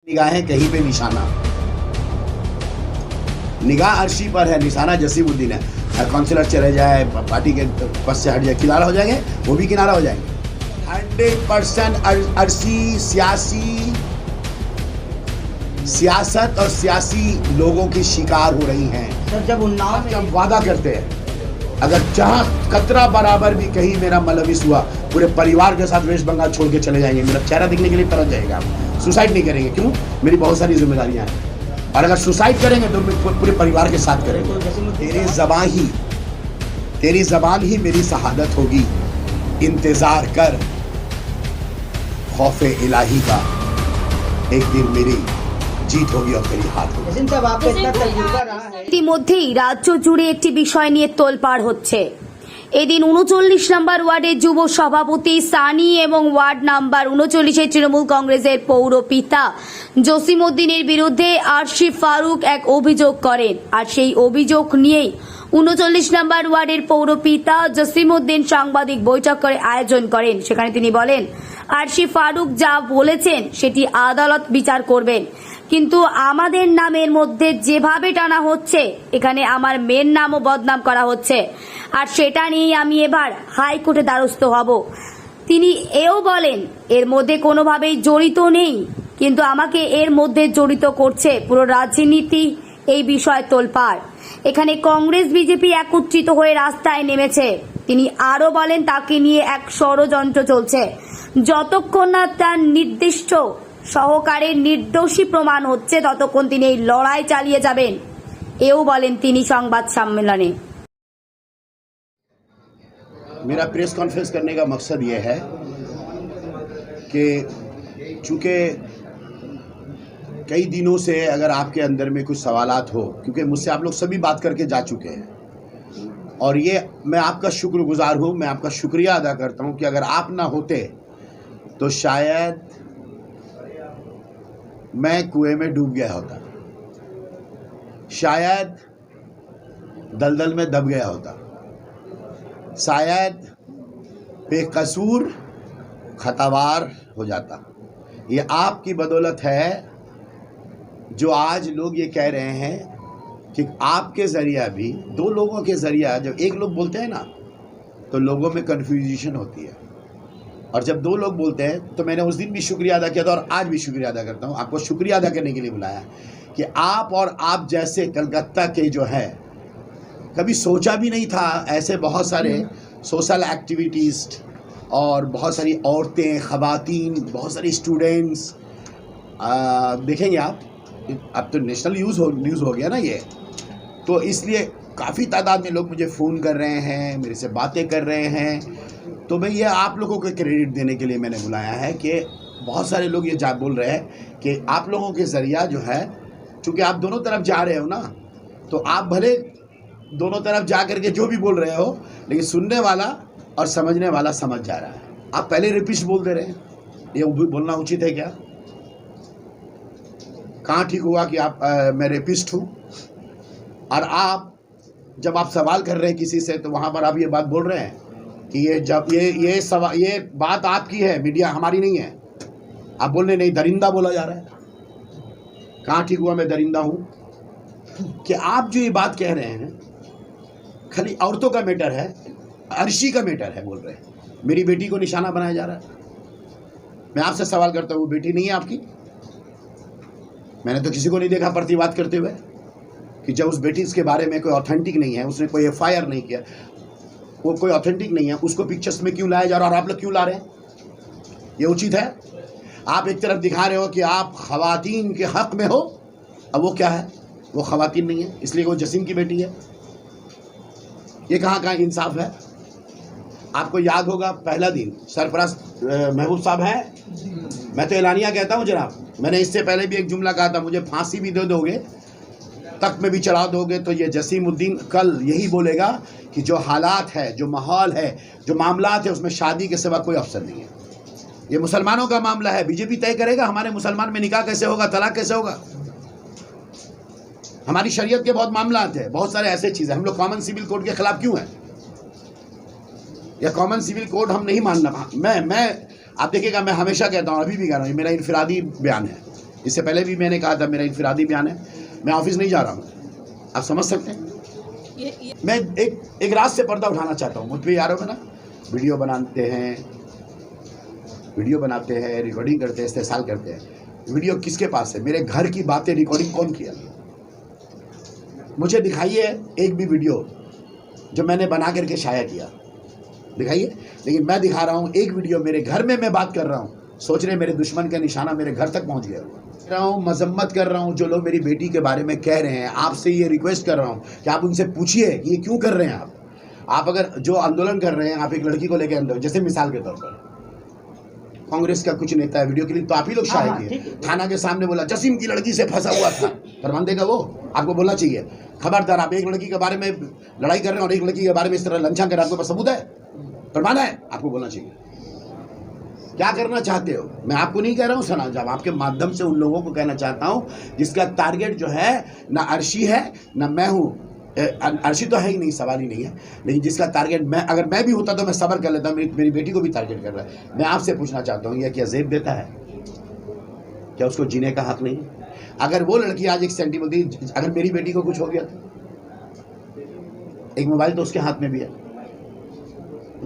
निगाहें कहीं पे निशाना, निगाह अर्शी पर है, निशाना जसीमुद्दीन है। काउंसिलर चले जाए, पार्टी के पद से हट जाए, किनारा हो जाएंगे, वो भी किनारा हो जाएंगे। 100% अर्शी सियासत और सियासी लोगों की शिकार हो रही हैं। सर जब उन्नाव में हम वादा करते हैं, अगर जहाँ कतरा बराबर भी कहीं मेरा मलविस हुआ, पूरे परिवार के साथ वेस्ट बंगाल छोड़ के चले जाएंगे। मेरा चेहरा दिखने के लिए तरस जाएगा। आप सुसाइड नहीं करेंगे, क्यों? मेरी बहुत सारी जिम्मेदारियां हैं, और अगर सुसाइड करेंगे तो पूरे परिवार के साथ करेंगे। तेरी जबान ही मेरी शहादत होगी। इंतजार कर खौफे इलाही का, एक दिन मेरी जीत होगी और तेरी हाथ होगी। जसीम साहब आपका इतना तजुर्बा रहा है। ইতিমধ্যেই রাজ্য জুড়ে একটি বিষয় নিয়ে তোলপাড় হচ্ছে। এদিন ৩৯ নম্বর ওয়ার্ডের যুব সভাপতি সানি এবং ওয়ার্ড নাম্বার ৩৯ তৃণমূল কংগ্রেসের পৌরপিতা জসিমউদ্দিনের বিরুদ্ধে আরশি ফারুক এক অভিযোগ করেন। আর সেই অভিযোগ নিয়েই ৩৯ নম্বর ওয়ার্ডের পৌরপিতা জসিমউদ্দিন সাংবাদিক বৈঠক করে আয়োজন করেন। সেখানে তিনি বলেন, আরশি ফারুক যা বলেছেন সেটি আদালত বিচার করবেন, কিন্তু আমাদের নামের মধ্যে যেভাবে টানা হচ্ছে, এখানে আমার মেয়ের নামও বদনাম করা হচ্ছে, আর সেটা নিয়ে আমি এবার হাইকোর্টে দ্বারস্থ হব। তিনি এও বলেন, এর মধ্যে কোনোভাবেই জড়িত নেই, কিন্তু আমাকে এর মধ্যে জড়িত করছে পুরো রাজনীতি। এই বিষয় তোলপাড়। এখানে কংগ্রেস বিজেপি একত্রিত হয়ে রাস্তায় নেমেছে। তিনি আরো বলেন, তাকে নিয়ে এক ষড়যন্ত্র চলছে। যতক্ষণ না তার নির্দিষ্ট সহকারে নির্দোষী প্রমাণ হচ্ছে, ততক্ষণ তিনি এই লড়াই চালিয়ে যাবেন, এও বলেন তিনি সংবাদ সম্মেলনে। मेरा प्रेस कॉन्फ्रेंस करने का मकसद ये है कि चूँकि कई दिनों से अगर आपके अंदर में कुछ सवालात हो, क्योंकि मुझसे आप लोग सभी बात करके जा चुके हैं, और ये मैं आपका शुक्रगुजार हूँ, मैं आपका शुक्रिया अदा करता हूँ कि अगर आप ना होते तो शायद मैं कुएं में डूब गया होता, शायद दलदल में दब गया होता, शायद बेकसूर खतावार हो जाता। ये आपकी बदौलत है जो आज लोग ये कह रहे हैं कि आपके ज़रिया भी, दो लोगों के ज़रिया, जब एक लोग बोलते हैं ना तो लोगों में कन्फ्यूजन होती है, और जब दो लोग बोलते हैं तो मैंने उस दिन भी शुक्रिया अदा किया था और आज भी शुक्रिया अदा करता हूँ। आपको शुक्रिया अदा करने के लिए बुलाया कि आप और आप जैसे कलकत्ता के जो है, कभी सोचा भी नहीं था ऐसे बहुत सारे सोशल एक्टिविटीस्ट और बहुत सारी औरतें, ख़वातीन, बहुत सारी स्टूडेंट्स, देखेंगे आप, अब तो नेशनल न्यूज़ हो गया ना ये, तो इसलिए काफ़ी तादाद में लोग मुझे फ़ोन कर रहे हैं, मेरे से बातें कर रहे हैं। तो मैं ये आप लोगों को क्रेडिट देने के लिए मैंने बुलाया है कि बहुत सारे लोग ये बोल रहे हैं कि आप लोगों के ज़रिया जो है, चूँकि आप दोनों तरफ जा रहे हो ना, तो आप भले दोनों तरफ जा करके जो भी बोल रहे हो, लेकिन सुनने वाला और समझने वाला समझ जा रहा है। आप पहले रेपिस्ट बोल दे रहे हैं, ये बोलना उचित है क्या? कहाँ ठीक हुआ कि आप मैं रेपिस्ट हूँ? और आप जब आप सवाल कर रहे हैं किसी से, तो वहाँ पर आप ये बात बोल रहे हैं कि ये बात आपकी है, मीडिया हमारी नहीं है। आप बोल रहे नहीं, दरिंदा बोला जा रहा है। कहाँ ठीक हुआ मैं दरिंदा हूँ? कि आप जो ये बात कह रहे हैं खाली औरतों का मैटर है, अर्शी का मैटर है बोल रहे हैं। मेरी बेटी को निशाना बनाया जा रहा है। मैं आपसे सवाल करता हूँ, वो बेटी नहीं है आपकी? मैंने तो किसी को नहीं देखा प्रतिवाद करते हुए कि जब उस बेटी के बारे में कोई ऑथेंटिक नहीं है, उसने कोई FIR नहीं किया, वो कोई ऑथेंटिक नहीं है, उसको पिक्चर्स में क्यों लाया जा रहा है और आप लोग क्यों ला रहे हैं? ये उचित है? आप एक तरफ दिखा रहे हो कि आप ख़वातीन के हक़ में हो, अब वो क्या है? वो ख़वातीन नहीं है, इसलिए वो जसीम की बेटी है। ये कहाँ इंसाफ है? आपको याद होगा पहला दिन सरफराज महबूब साहब हैं, मैं तो एलानिया कहता हूँ जनाब, मैंने इससे पहले भी एक जुमला कहा था, मुझे फांसी भी दे दोगे, तख्त में भी चढ़ा दोगे, तो ये जसीमुद्दीन कल यही बोलेगा कि जो हालात है, जो माहौल है, जो मामलात है, उसमें शादी के सिवा कोई अवसर नहीं है। ये मुसलमानों का मामला है, बीजेपी तय करेगा हमारे मुसलमान में निकाह कैसे होगा, तलाक कैसे होगा। हमारी शरीयत के बहुत मामलात है, बहुत सारे ऐसे चीज़ें। हम लोग कॉमन सिविल कोड के खिलाफ क्यों हैं? या कॉमन सिविल कोड हम नहीं मानना। मैं आप देखिएगा, मैं हमेशा कहता हूँ, अभी भी कह रहा हूँ, ये मेरा इनफरादी बयान है इससे पहले भी मैंने कहा था मेरा इनफिरादी बयान है, मैं ऑफिस नहीं जा रहा हूँ, आप समझ सकते हैं। मैं एक रात से पर्दा उठाना चाहता हूँ। मुझ पर यारों में ना वीडियो बनाते हैं, रिकॉर्डिंग करते हैं, इस्तेसाल करते हैं। वीडियो किसके पास है? मेरे घर की बातें रिकॉर्डिंग कौन किया? मुझे दिखाइए एक भी वीडियो जो मैंने बना करके शाया किया, दिखाइए। लेकिन मैं दिखा रहा हूँ एक वीडियो मेरे घर में मैं बात कर रहा हूँ, सोच रहे मेरे दुश्मन का निशाना मेरे घर तक पहुँच गया। मजम्मत कर रहा हूँ जो लोग मेरी बेटी के बारे में कह रहे हैं। आपसे ये रिक्वेस्ट कर रहा हूँ कि आप उनसे पूछिए कि ये क्यों कर रहे हैं। आप अगर जो आंदोलन कर रहे हैं, आप एक लड़की को लेकर आंदोलन, जैसे मिसाल के तौर पर कांग्रेस का कुछ नेता है, वीडियो क्लिप तो आप ही लोग शायद किए, थाना के सामने बोला जसीम की लड़की से फंसा हुआ था, प्रमाण देगा वो? आपको बोलना चाहिए खबरदार, आप एक लड़की के बारे में लड़ाई कर रहे हैं और एक लड़की के बारे में इस तरह लंछा कर रहे हैं, आपके पास सबूत है, प्रमाण है, आपको बोलना चाहिए। क्या करना चाहते हो? मैं आपको नहीं कह रहा हूँ सना, जब आपके माध्यम से उन लोगों को कहना चाहता हूँ जिसका टारगेट जो है ना अर्शी है ना मैं हूँ। अर्शी तो है ही नहीं, सवाल ही नहीं है, लेकिन जिसका टारगेट अगर मैं भी होता तो मैं सब्र कर लेता। मेरी बेटी को भी टारगेट कर रहा है। मैं आपसे पूछना चाहता हूँ, यह क्या जेब देता है? क्या उसको जीने का हक नहीं? अगर वो लड़की आज एक सेंटीमेंट दी, अगर मेरी बेटी को कुछ हो गया तो एक मोबाइल तो उसके हाथ में भी है,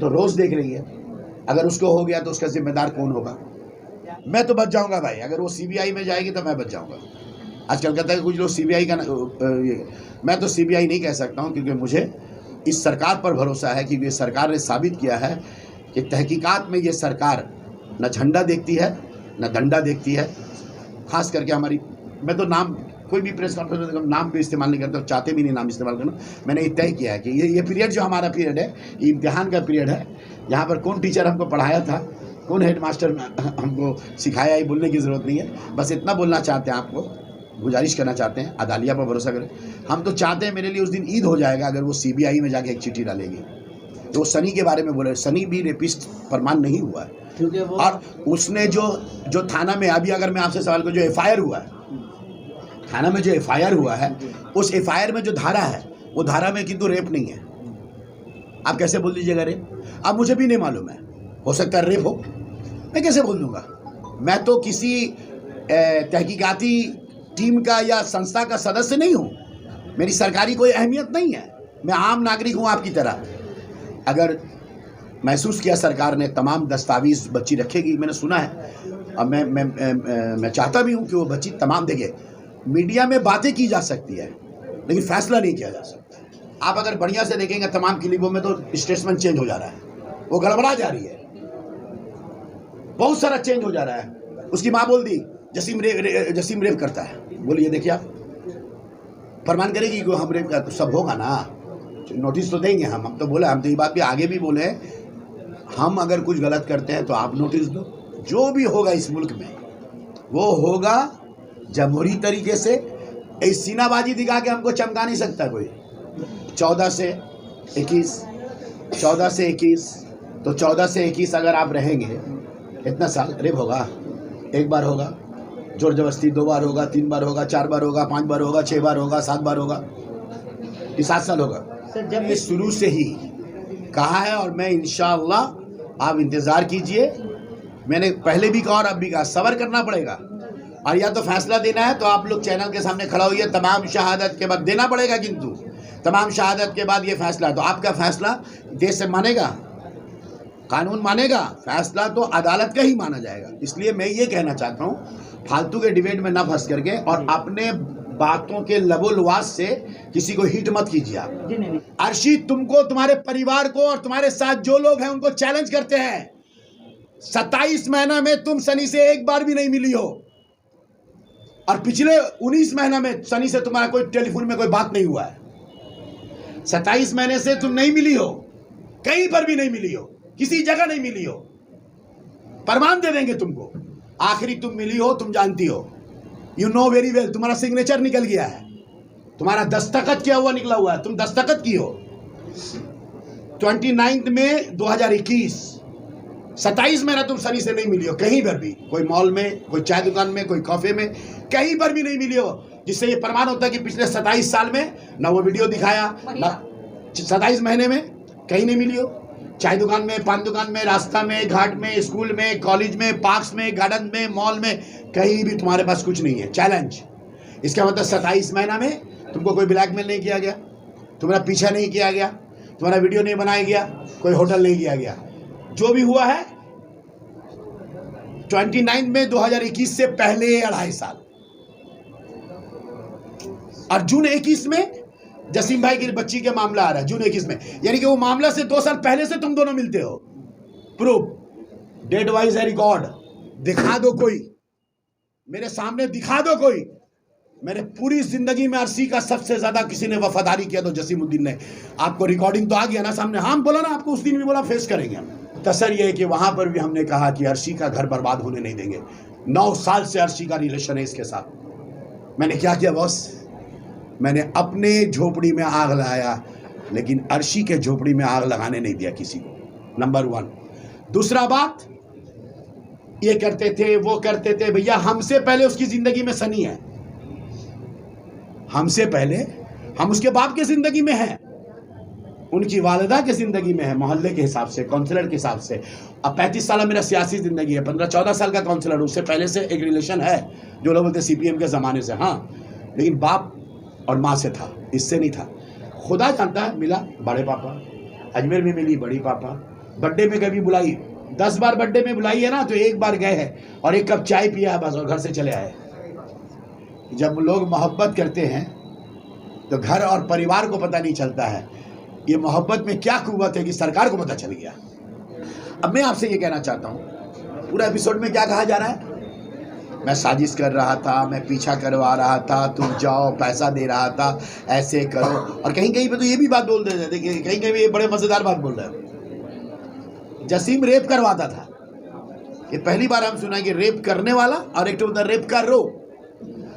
तो रोज देख रही है। अगर उसको हो गया तो उसका जिम्मेदार कौन होगा? मैं तो बच जाऊंगा भाई, अगर वो सीबीआई में जाएगी तो मैं बच जाऊंगा। आजकल कहता है कुछ लोग सीबीआई का मैं तो सीबीआई नहीं कह सकता हूं, क्योंकि मुझे इस सरकार पर भरोसा है कि ये सरकार ने साबित किया है कि तहकीकात में ये सरकार न झंडा देखती है न डंडा देखती है। खास करके हमारी, मैं तो नाम कोई भी प्रेस कॉन्फ्रेंस में नाम भी इस्तेमाल नहीं करता, चाहते भी नहीं नाम इस्तेमाल करना। मैंने तय किया है कि ये पीरियड जो हमारा पीरियड है, ये इम्तिहान का पीरियड है। यहाँ पर कौन टीचर हमको पढ़ाया था, कौन हेड मास्टर हमको सिखाया, ये बोलने की ज़रूरत नहीं है। बस इतना बोलना चाहते हैं, आपको गुजारिश करना चाहते हैं, अदालिया पर भरोसा करें। हम तो चाहते हैं, मेरे लिए उस दिन ईद हो जाएगा अगर वो सीबीआई में जाके एक चिट्ठी डालेगी। तो वो सनी के बारे में बोले, सनी भी रेपिस्ट प्रमाण नहीं हुआ है, और उसने जो थाना में, अभी अगर मैं आपसे सवाल करूं, जो एफआईआर हुआ है थाना में, जो एफआईआर हुआ है, उस एफआईआर में जो धारा है वो धारा में किंतु रेप नहीं है। आप कैसे बोल दीजिएगा रेप? अब मुझे भी नहीं मालूम है, हो सकता है रेप हो, मैं कैसे बोल दूंगा? मैं तो किसी तहकीकाती टीम का या संस्था का सदस्य नहीं हूँ, मेरी सरकारी कोई अहमियत नहीं है, मैं आम नागरिक हूँ आपकी तरह। अगर महसूस किया सरकार ने तमाम दस्तावेज बच्ची रखेगी, मैंने सुना है, अब मैं चाहता भी हूँ कि वो बच्ची तमाम देखे। मीडिया में बातें की जा सकती है लेकिन फैसला नहीं किया जा सकता। आप अगर बढ़िया से देखेंगे तमाम क्लिपों में तो स्टेटमेंट चेंज हो जा रहा है, वो गड़बड़ा जा रही है, बहुत सारा चेंज हो जा रहा है। उसकी माँ बोल दी जसीम रेप करता है, बोलिए देखिए आप प्रमाण करेगी कि हम रेप, तो सब होगा ना, नोटिस तो देंगे हम तो बोले, हम तो ये बात भी आगे भी बोले, हम अगर कुछ गलत करते हैं तो आप नोटिस दो। जो भी होगा इस मुल्क में वो होगा जमहूरी तरीके से। इस सीनाबाजी दिखा के हमको चमका नहीं सकता कोई। 14 से 21 तो 14 से 21 अगर आप रहेंगे इतना साल, रेप होगा, एक बार होगा, जोर जबरदस्ती 2 बार होगा, 3 बार होगा, 4 बार होगा, 5 बार होगा, 6 बार होगा, 7 बार होगा, ये 7 साल होगा। जब ये शुरू से ही कहा है, और मैं इंशाअल्लाह, आप इंतज़ार कीजिए। मैंने पहले भी कहा और अब भी कहा, सब्र करना पड़ेगा, और या तो फैसला देना है तो आप लोग चैनल के सामने खड़ा होइए, तमाम शहादत के बाद देना पड़ेगा, किंतु तमाम शहादत के बाद ये फैसला, तो आपका फैसला देश से मानेगा, कानून मानेगा, फैसला तो अदालत का ही माना जाएगा। इसलिए मैं ये कहना चाहता हूँ, फालतू के डिबेट में ना फंस करके और अपने बातों के लबोलवाज से किसी को हिट मत कीजिए आप। अर्शी, तुमको, तुम्हारे परिवार को और तुम्हारे साथ जो लोग हैं उनको चैलेंज करते हैं, 27 महीना में तुम सनी से एक बार भी नहीं मिली हो, और पिछले 19 महीना में सनी से तुम्हारा कोई टेलीफोन में कोई बात नहीं हुआ है। 27 महीने से तुम नहीं मिली हो, कहीं पर भी नहीं मिली हो, किसी जगह नहीं मिली हो, प्रमाण दे देंगे तुमको। आखिरी तुम मिली हो, तुम जानती हो, यू नो वेरी वेल, तुम्हारा सिग्नेचर निकल गया है, तुम्हारा दस्तखत किया हुआ निकला हुआ है, तुम दस्तखत की हो 29 में 2021। 27 महीना तुम सनी से नहीं मिली हो, कहीं पर भी, कोई मॉल में, कोई चाय दुकान में, कोई कॉफे में, कहीं पर भी नहीं मिली हो, जिससे ये प्रमाण होता है कि पिछले 27 साल में ना वो वीडियो दिखाया, ना 27 महीने में कहीं नहीं मिली हो। चाय दुकान में, पान दुकान में, रास्ता में, घाट में, स्कूल में, कॉलेज में, पार्क्स में, गार्डन में, मॉल में, कहीं भी तुम्हारे पास कुछ नहीं है। चैलेंज। इसका मतलब 27 महीना में तुमको कोई ब्लैकमेल नहीं किया गया, तुम्हारा पीछा नहीं किया गया, तुम्हारा वीडियो नहीं बनाया गया, कोई होटल नहीं किया गया। जो भी हुआ है 29 में 2021 से पहले 2.5 साल, और जून 21 में जसीम भाई की बच्ची के मामला आ रहा है, जून 21 में, यानी कि वो मामला से 2 साल पहले से तुम दोनों मिलते हो। प्रूफ डेट वाइज है, रिकॉर्ड दिखा दो, कोई मेरे सामने दिखा दो कोई। मैंने पूरी जिंदगी में अर्शी का सबसे ज्यादा किसी ने वफादारी किया तो जसीमुद्दीन ने। आपको रिकॉर्डिंग तो आ गया ना सामने, हम बोला ना आपको, उस दिन भी बोला फेस करेंगे हम। तसर ये है कि वहां पर भी हमने कहा कि अर्शी का घर बर्बाद होने नहीं देंगे। 9 साल से अर्शी का रिलेशन है इसके साथ। मैंने क्या किया बॉस, मैंने अपने झोपड़ी में आग लगाया, लेकिन अर्शी के झोपड़ी में आग लगाने नहीं दिया किसी को, नंबर 1। दूसरा बात, ये करते थे वो करते थे, भैया हमसे पहले उसकी जिंदगी में सनी है, हमसे पहले हम उसके बाप की जिंदगी में हैं, उनकी वालिदा की जिंदगी में है, मोहल्ले के हिसाब से, काउंसलर के हिसाब से। अब 35 साल मेरा सियासी जिंदगी है, 15-14 साल का काउंसलर, उससे पहले से एक रिलेशन है, जो लोग बोलते हैं CPM के ज़माने से, हाँ, लेकिन बाप और माँ से था, इससे नहीं था। खुदा जानता है, मिला बड़े पापा, अजमेर में मिली बड़ी पापा, बर्थडे में कभी बुलाई, 10 बार बर्थडे में बुलाई है ना, तो 1 बार गए हैं और 1 कप चाय पिया बस, और घर से चले आए। जब लोग मोहब्बत करते हैं तो घर और परिवार को पता नहीं चलता है, ये मोहब्बत में क्या कुव्वत है कि सरकार को पता चल गया। अब मैं आपसे ये कहना चाहता हूँ, पूरा एपिसोड में क्या कहा जा रहा है, मैं साजिश कर रहा था, मैं पीछा करवा रहा था, तुम जाओ, पैसा दे रहा था, ऐसे करो, और कहीं कहीं पे तो ये भी बात बोल रहे थे, देखिए कहीं कहीं ये बड़े मजेदार बात बोल रहे हैं, जसीम रेप करवाता था। ये पहली बार हम सुना कि रेप करने वाला और एक तो उधर रेप कर रो,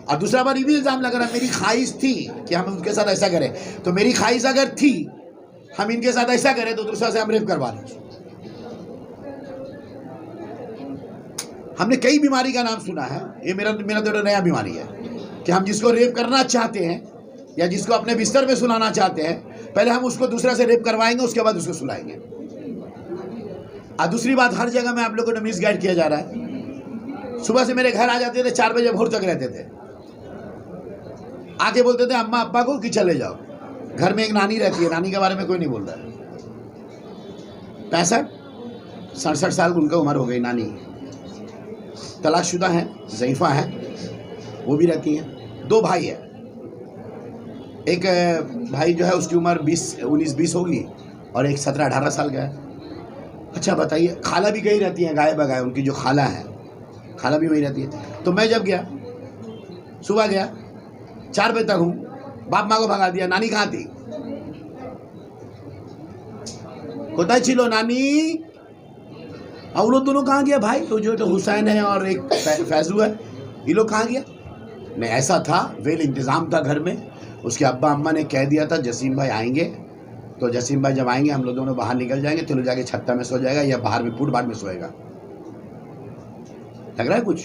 और दूसरा बार ये भी इल्जाम लग रहा है मेरी ख्वाहिश थी कि हम उनके साथ ऐसा करें, तो मेरी ख्वाहिश अगर थी हम इनके साथ ऐसा करें तो दूसरा से हम रेप करवा लें। हमने कई बीमारी का नाम सुना है, ये मेरा तो नया बीमारी है कि हम जिसको रेप करना चाहते हैं या जिसको अपने बिस्तर में सुलाना चाहते हैं, पहले हम उसको दूसरा से रेप करवाएंगे, उसके बाद उसको सुलाएंगे। और दूसरी बात, हर जगह में आप लोगों को मिसगाइड किया जा रहा है। सुबह से मेरे घर आ जाते थे, 4 बजे भोर तक रहते थे, आके बोलते थे अम्मा अब्बा को कि चले जाओ। घर में एक नानी रहती है, नानी के बारे में कोई नहीं बोल रहा है। 65-67 साल उनका उम्र हो गई, नानी तलाकशुदा हैं, ज़ईफ़ा हैं, वो भी रहती हैं। 2 भाई हैं, एक भाई जो है उसकी उम्र 19-20 होगी और एक 17-18 साल का है। अच्छा बताइए, खाला भी कहीं रहती हैं, गाय बगाए उनकी जो खाला है, खाला भी वहीं रहती है। तो मैं जब गया, सुबह गया, 4 बजे तक हूँ, बाप माँ को भगा दिया। नानी कहाँ थी? कोताई छिलो नानी। और वो लोग दोनों कहाँ गया भाई? तो जो तो हुसैन है और एक फैजू है, ये लोग कहाँ गया? नहीं, ऐसा था, वेल इंतज़ाम था घर में। उसके अब्बा अम्मा ने कह दिया था जसीम भाई आएंगे, तो जसीम भाई जब आएंगे हम लोग दोनों बाहर निकल जाएंगे, तो लोग जाके छत्ता में सो जाएगा या बाहर में फुटपाथ में सोएगा। लग रहा है कुछ?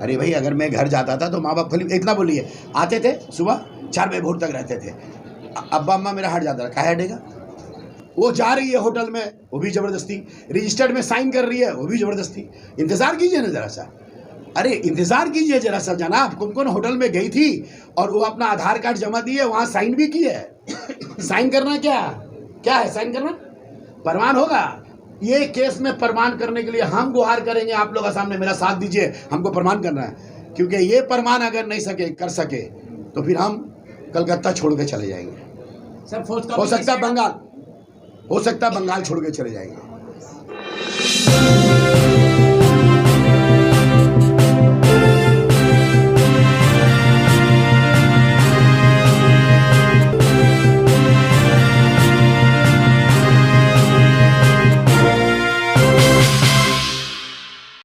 अरे भाई, अगर मैं घर जाता था तो माँ बाप खाली इतना बोलिए, आते थे सुबह 4 बजे भोर तक रहते थे, अब्बा अम्मा मेरा हट जाता था। कहाँ हटेगा? वो जा रही है होटल में, वो भी ज़बरदस्ती, रजिस्टर्ड में साइन कर रही है, वो भी ज़बरदस्ती। इंतज़ार कीजिए ना ज़रा सा, अरे इंतज़ार कीजिए ज़रा सा जनाब। कौन होटल में गई थी और वो अपना आधार कार्ड जमा दिए, वहाँ साइन भी की है। साइन करना क्या है? साइन करना प्रमाण होगा। ये केस में प्रमाण करने के लिए हम गुहार करेंगे आप लोगों के सामने, मेरा साथ दीजिए, हमको प्रमाण करना है। क्योंकि ये प्रमाण अगर नहीं कर सके तो फिर हम कलकत्ता छोड़ के चले जाएंगे। सर हो सकता है बंगाल छोड़ के चले जाएंगे।